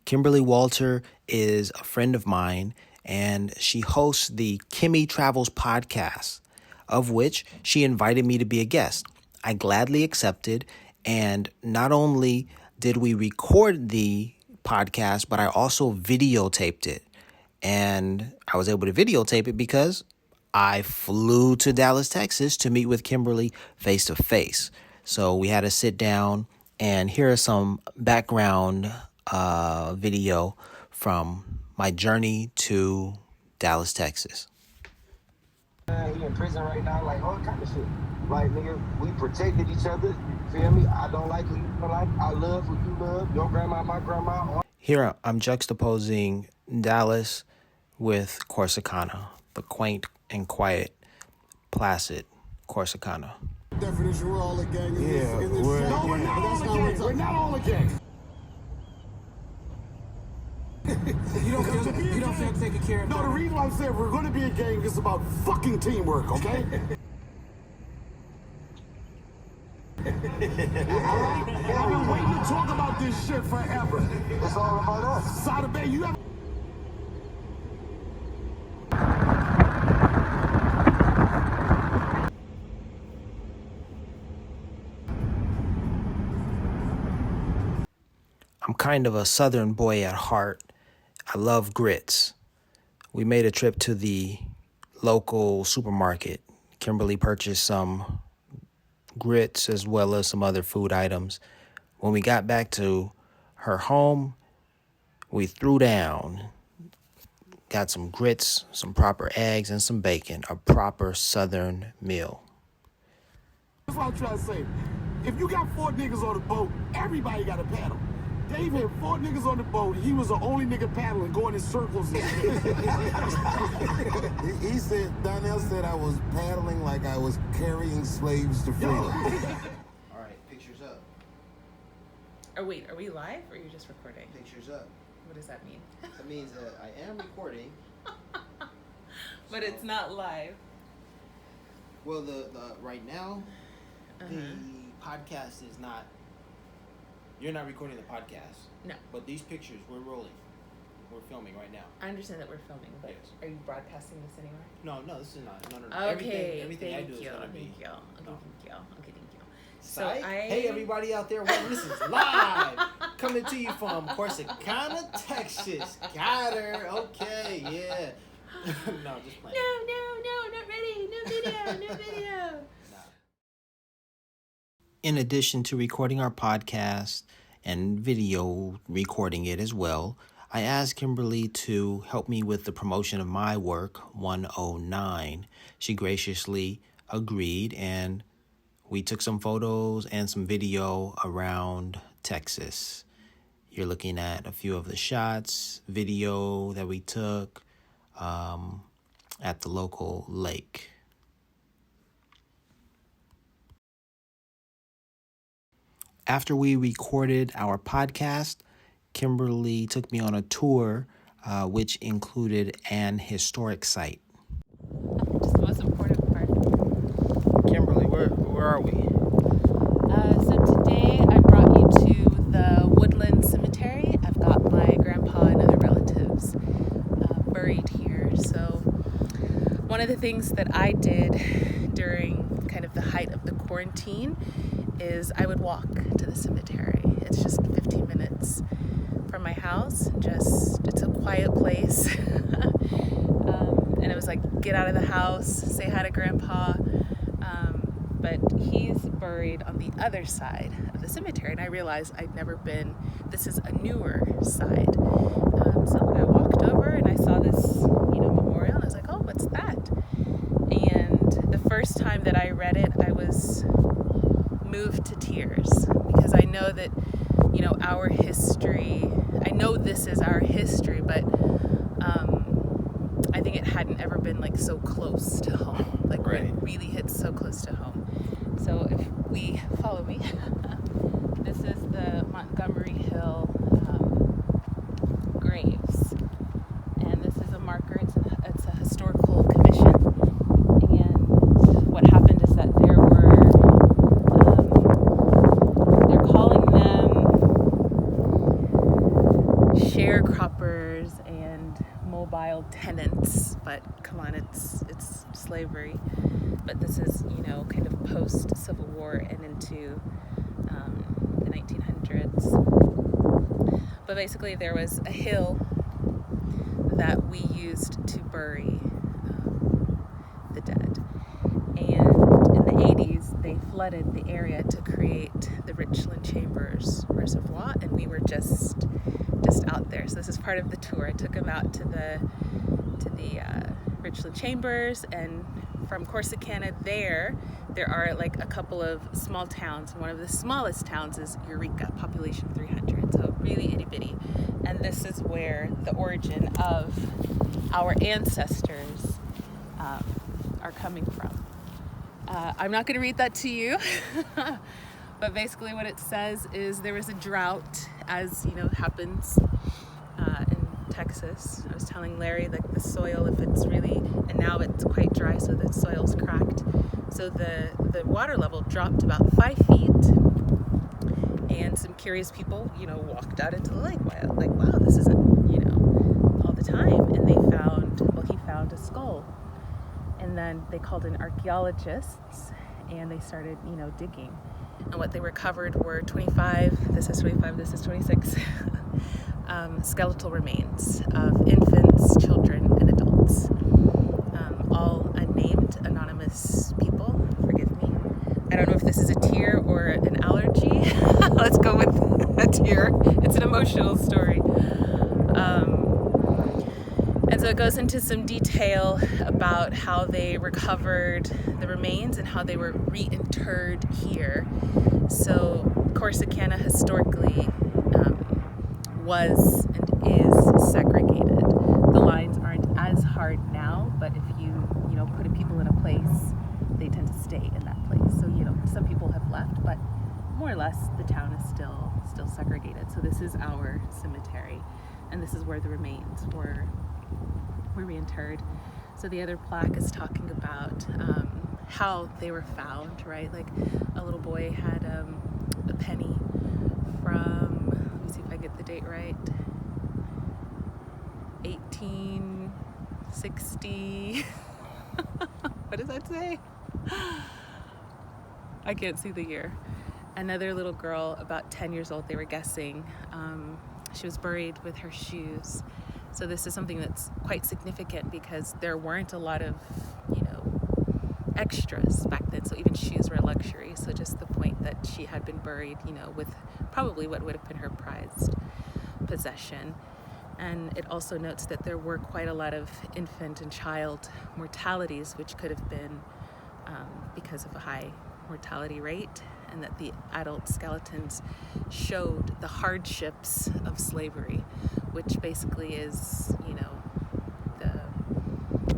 Kimberly Walter is a friend of mine, and she hosts the KimmyTravels Podcast, of which she invited me to be a guest. I gladly accepted, and not only did we record the podcast, but I also videotaped it. And I was able to videotape it because I flew to Dallas, Texas to meet with Kimberly face to face. So we had to sit down, and here are some background video from my journey to Dallas, Texas. He in prison right now, like all kind of shit. Like, nigga, we protected each other. Feel me? I don't like who you don't like. I love who you love. Your grandma, my grandma. Here I'm juxtaposing Dallas with Corsicana, the quaint and quiet, placid Corsicana. Definition, we're all a gang. We're not all a gang. You don't feel taken care of. No, the reason why I'm saying we're going to be a gang is about fucking teamwork, okay? I've been waiting to talk about this shit forever. It's all about us. Sada Bay, you have... I'm kind of a southern boy at heart. I love grits. We made a trip to the local supermarket. Kimberly purchased some grits as well as some other food items. When we got back to her home, we threw down, got some grits, some proper eggs, and some bacon, a proper southern meal. That's what I'm trying to say. If you got 4 niggas on the boat, everybody got a paddle. Dave had 4 niggas on the boat. He was the only nigga paddling, going in circles and shit. He said, Donnell said I was paddling like I was carrying slaves to freedom. All right, pictures up. Oh, wait, are we live or are you just recording? Pictures up. What does that mean? That means that I am recording. But it's not live. Well, the right now, the podcast is not. You're not recording the podcast. No. But these pictures, we're rolling. We're filming right now. I understand that we're filming, but Yes. Are you broadcasting this anywhere? No, this is not. No. Okay, Everything I do thank is you. going to be. Thank you. Okay, no. thank you. Okay, thank you. Psych. Hey, everybody out there. Well, this is live. Coming to you from Corsicana, Texas. Got her. Okay, yeah. No, just playing. No, not ready. No video. In addition to recording our podcast and video recording it as well, I asked Kimberly to help me with the promotion of my work, 109. She graciously agreed, and we took some photos and some video around Texas. You're looking at a few of the shots, video that we took at the local lake. After we recorded our podcast, Kimberly took me on a tour, which included an historic site. Just the most important part. Kimberly, where are we? So today I brought you to the Woodland Cemetery. I've got my grandpa and other relatives buried here. So one of the things that I did during kind of the height of the quarantine is I would walk to the cemetery. It's just 15 minutes from my house. It's a quiet place. And it was like, get out of the house, say hi to Grandpa. But he's buried on the other side of the cemetery. And I realized I'd never been, this is a newer side. So I walked over and I saw this, memorial. And I was like, oh, what's that? And the first time that I read it, I was moved to tears, because I know that, our history, I know this is our history, but I think it hadn't ever been like so close to home, like where it really hits so close to home. So if we follow me, this is the Montgomery Hill graves, and this is a marker. It's a historical commission, and what happened is that there were they're calling them sharecroppers and mobile tenants, but come on, it's slavery. But this is, kind of post-Civil War and into the 1900s. But basically there was a hill that we used to bury the dead. And in the 80s, they flooded the area to create the Richland Chambers Reservoir, and we were just out there. So this is part of the tour. I took them out to the Richland Chambers, and from Corsicana there are like a couple of small towns. One of the smallest towns is Eureka, population 300, so really itty bitty. And this is where the origin of our ancestors are coming from. I'm not going to read that to you, but basically what it says is there was a drought, as happens in Texas. I was telling Larry, like, the soil, if it's really, and now it's quite dry, so the soil's cracked. So the water level dropped about 5 feet, and some curious people, walked out into the lake. Like, wow, this isn't, all the time. And he found a skull. And then they called in archaeologists, and they started, digging. And what they recovered were 25, this is 25, this is 26, skeletal remains of infants, children, and adults. All unnamed, anonymous people, forgive me. I don't know if this is a tear or an allergy. Let's go with a tear. It's an emotional story. And so it goes into some detail about how they recovered the remains and how they were reinterred here. So Corsicana historically was and is segregated. The lines aren't as hard now, but if you put people in a place, they tend to stay in that place. So some people have left, but more or less the town is still segregated. So this is our cemetery, and this is where the remains were reinterred. So the other plaque is talking about how they were found, right? Like, a little boy had a penny from, let me see if I get the date right, 1860. What does that say? I can't see the year. Another little girl, about 10 years old, they were guessing, she was buried with her shoes. So this is something that's quite significant because there weren't a lot of, extras back then. So even shoes were a luxury. So just the point that she had been buried, with probably what would have been her prized possession. And it also notes that there were quite a lot of infant and child mortalities, which could have been because of a high mortality rate, and that the adult skeletons showed the hardships of slavery, which basically is,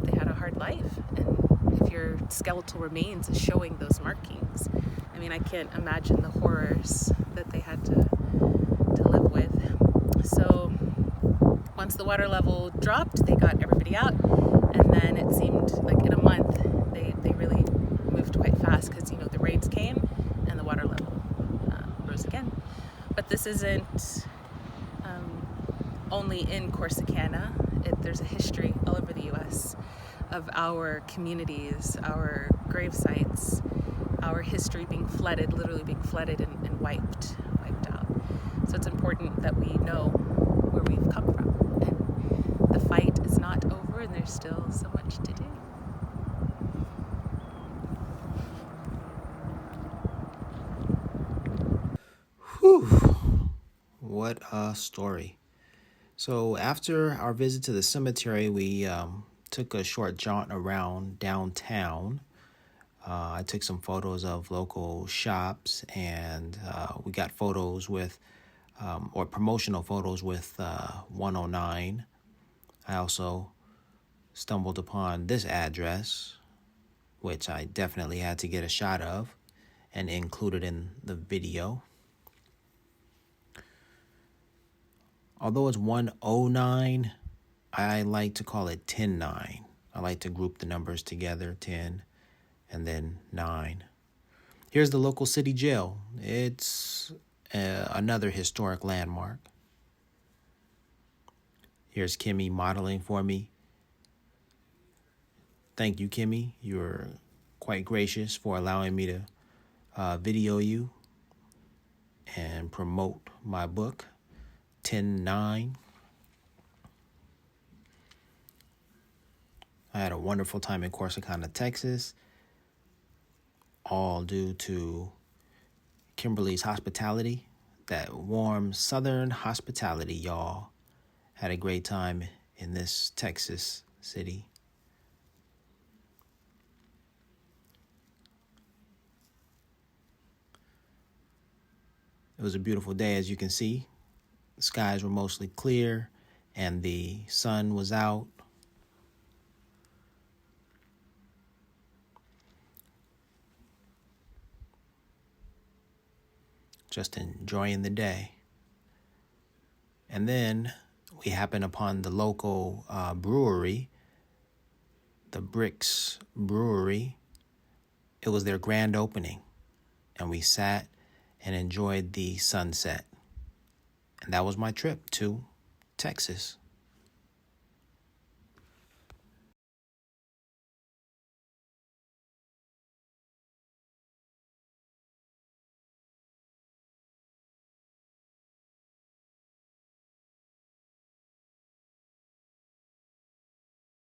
they had a hard life. And if your skeletal remains is showing those markings, I mean, I can't imagine the horrors that they had to live with. So once the water level dropped, they got everybody out, and then it seemed like in a month they really moved quite fast because the rains came and the water level rose again. But this isn't only in Corsicana. There's a history all over the U.S. of our communities, our grave sites, our history being flooded, literally being flooded and wiped out. So it's important that we know where we've come from. And the fight is not over, and there's still so much to do. Whew. What a story. So after our visit to the cemetery, we took a short jaunt around downtown. I took some photos of local shops, and we got photos with, or promotional photos with 109. I also stumbled upon this address, which I definitely had to get a shot of and included in the video. Although it's 109, I like to call it 10-9. I like to group the numbers together, 10 and then 9. Here's the local city jail. It's another historic landmark. Here's Kimmy modeling for me. Thank you, Kimmy. You're quite gracious for allowing me to video you and promote my book, 10-9. I had a wonderful time in Corsicana, Texas, all due to Kimberly's hospitality, that warm southern hospitality, y'all. Had a great time in this Texas city. It was a beautiful day, as you can see. The skies were mostly clear and the sun was out. Just enjoying the day. And then we happened upon the local brewery, the Bricks Brewery. It was their grand opening, and we sat and enjoyed the sunset. And that was my trip to Texas.